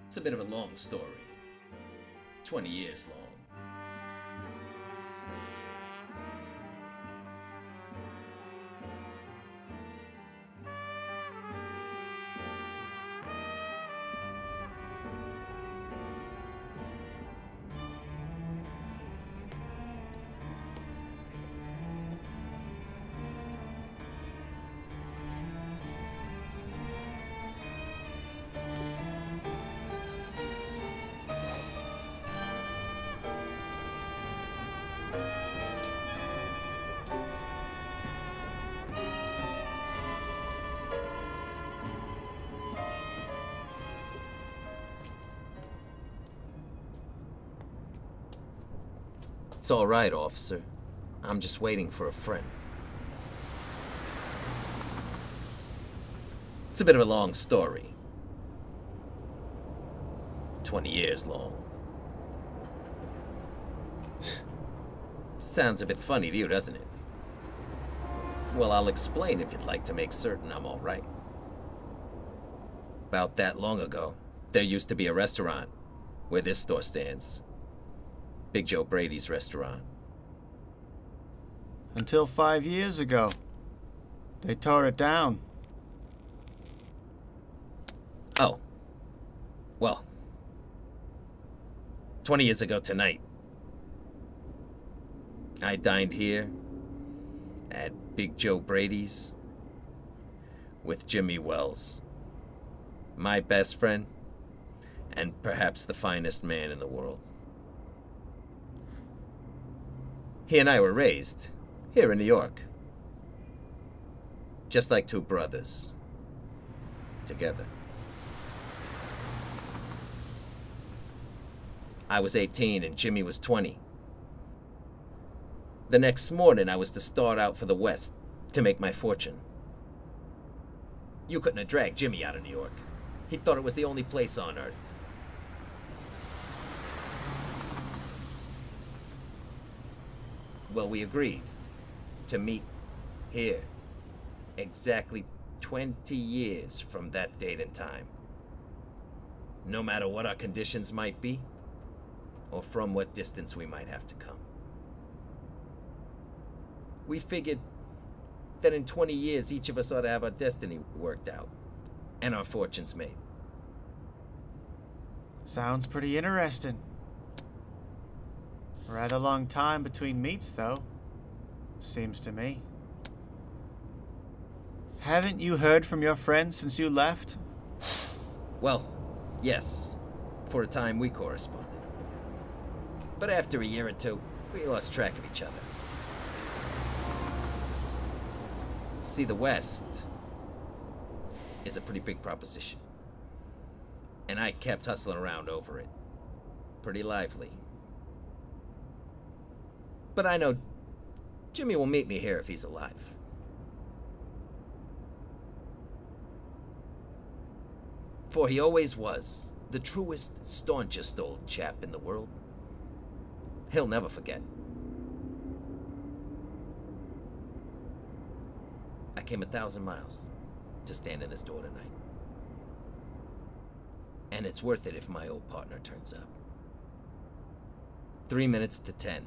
It's a bit of a long story. 20 years long. It's all right, officer. I'm just waiting for a friend. It's a bit of a long story. 20 years long. Sounds a bit funny to you, doesn't it? Well, I'll explain if you'd like to make certain I'm all right. About that long ago, there used to be a restaurant where this store stands. Big Joe Brady's restaurant. Until 5 years ago. They tore it down. Oh. Well. 20 years ago tonight, I dined here at Big Joe Brady's with Jimmy Wells, my best friend and perhaps the finest man in the world. He and I were raised here in New York, just like two brothers, together. I was 18 and Jimmy was 20. The next morning, I was to start out for the West to make my fortune. You couldn't have dragged Jimmy out of New York. He thought it was the only place on earth. Well, we agreed to meet here exactly 20 years from that date and time. No matter what our conditions might be, or from what distance we might have to come. We figured that in 20 years, each of us ought to have our destiny worked out and our fortunes made. Sounds pretty interesting. Rather long time between meets, though. Seems to me. Haven't you heard from your friend since you left? Well, yes. For a time, we corresponded. But after a year or two, we lost track of each other. See, the West is a pretty big proposition. And I kept hustling around over it. Pretty lively. But I know Jimmy will meet me here if he's alive. For he always was the truest, staunchest old chap in the world. He'll never forget. I came 1,000 miles to stand in this door tonight. And it's worth it if my old partner turns up. 3 minutes to 10.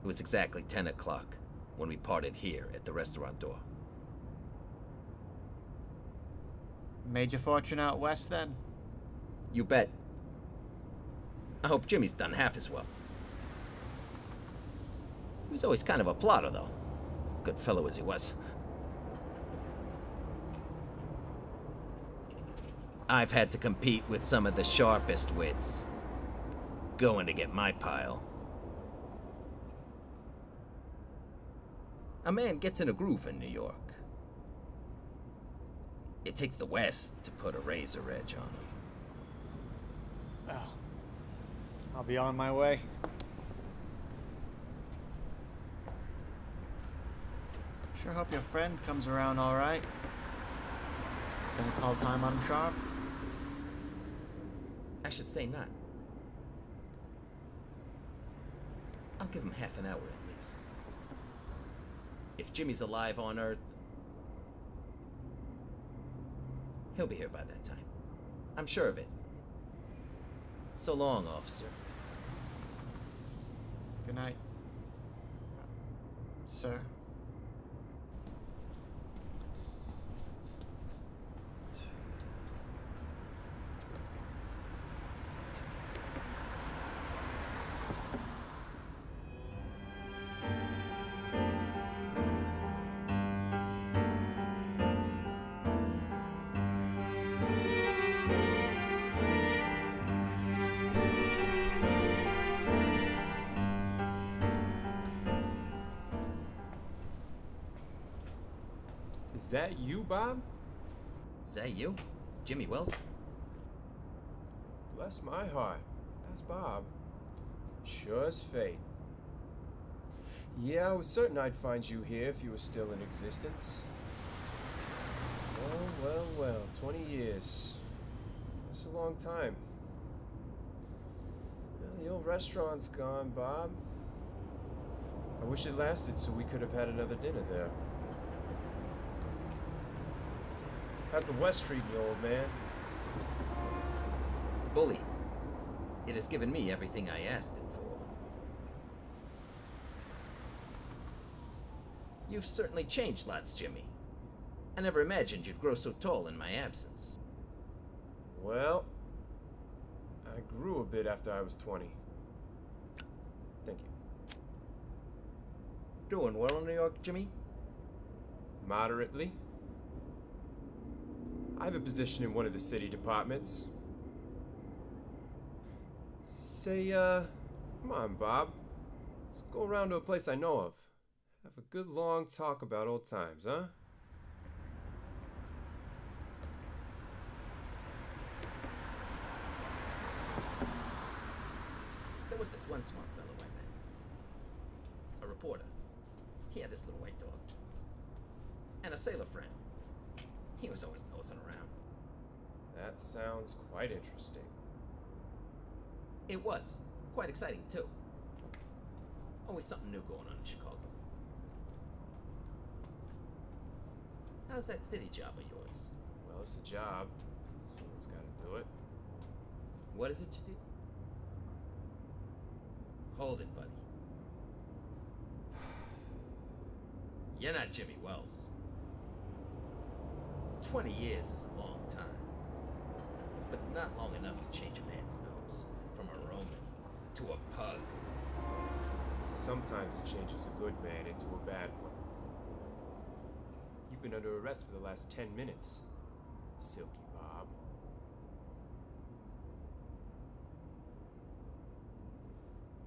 It was exactly 10 o'clock when we parted here at the restaurant door. Made your fortune out west, then? You bet. I hope Jimmy's done half as well. He was always kind of a plotter, though. Good fellow as he was. I've had to compete with some of the sharpest wits. Going to get my pile. A man gets in a groove in New York. It takes the West to put a razor edge on him. Oh. I'll be on my way. Sure hope your friend comes around all right. Gonna call time on him sharp? I should say not. I'll give him half an hour at least. If Jimmy's alive on Earth, he'll be here by that time. I'm sure of it. So long, officer. Good night. Sir. Is that you, Bob? Is that you? Jimmy Wells? Bless my heart. That's Bob. Sure as fate. Yeah, I was certain I'd find you here if you were still in existence. Well, 20 years. That's a long time. Well, the old restaurant's gone, Bob. I wish it lasted so we could have had another dinner there. How's the West treating you, old man? Bully. It has given me everything I asked it for. You've certainly changed lots, Jimmy. I never imagined you'd grow so tall in my absence. Well, I grew a bit after I was 20. Thank you. Doing well in New York, Jimmy? Moderately. I have a position in one of the city departments. Say, come on, Bob. Let's go around to a place I know of. Have a good long talk about old times, huh? There was this one smart fellow I met. A reporter. He had this little white dog. And a sailor friend. He was always nosing around. That sounds quite interesting. It was. Quite exciting, too. Always something new going on in Chicago. How's that city job of yours? Well, it's a job. Someone's got to do it. What is it you do? Hold it, buddy. You're not Jimmy Wells. 20 years is a long time. But not long enough to change a man's nose from a Roman to a pug. Sometimes it changes a good man into a bad one. You've been under arrest for the last 10 minutes, Silky Bob.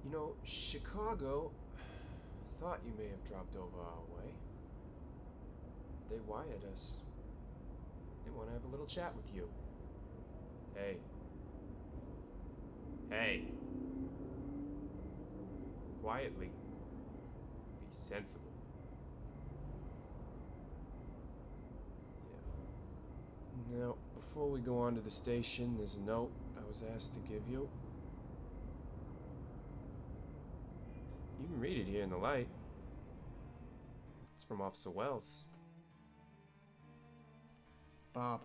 You know, Chicago thought you may have dropped over our way. They wired us. They want to have a little chat with you. Hey. Hey. Quietly. Be sensible. Yeah. Now, before we go on to the station, there's a note I was asked to give you. You can read it here in the light. It's from Officer Wells. Bob,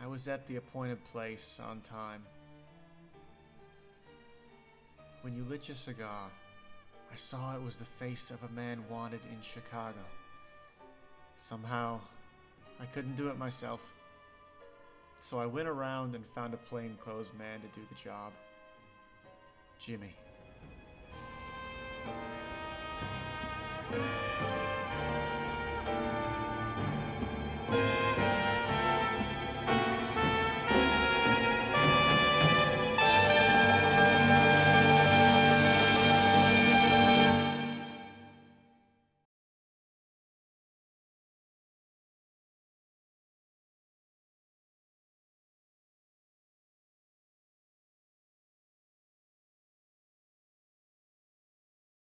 I was at the appointed place on time. When you lit your cigar, I saw it was the face of a man wanted in Chicago. Somehow, I couldn't do it myself. So I went around and found a plainclothes man to do the job. Jimmy.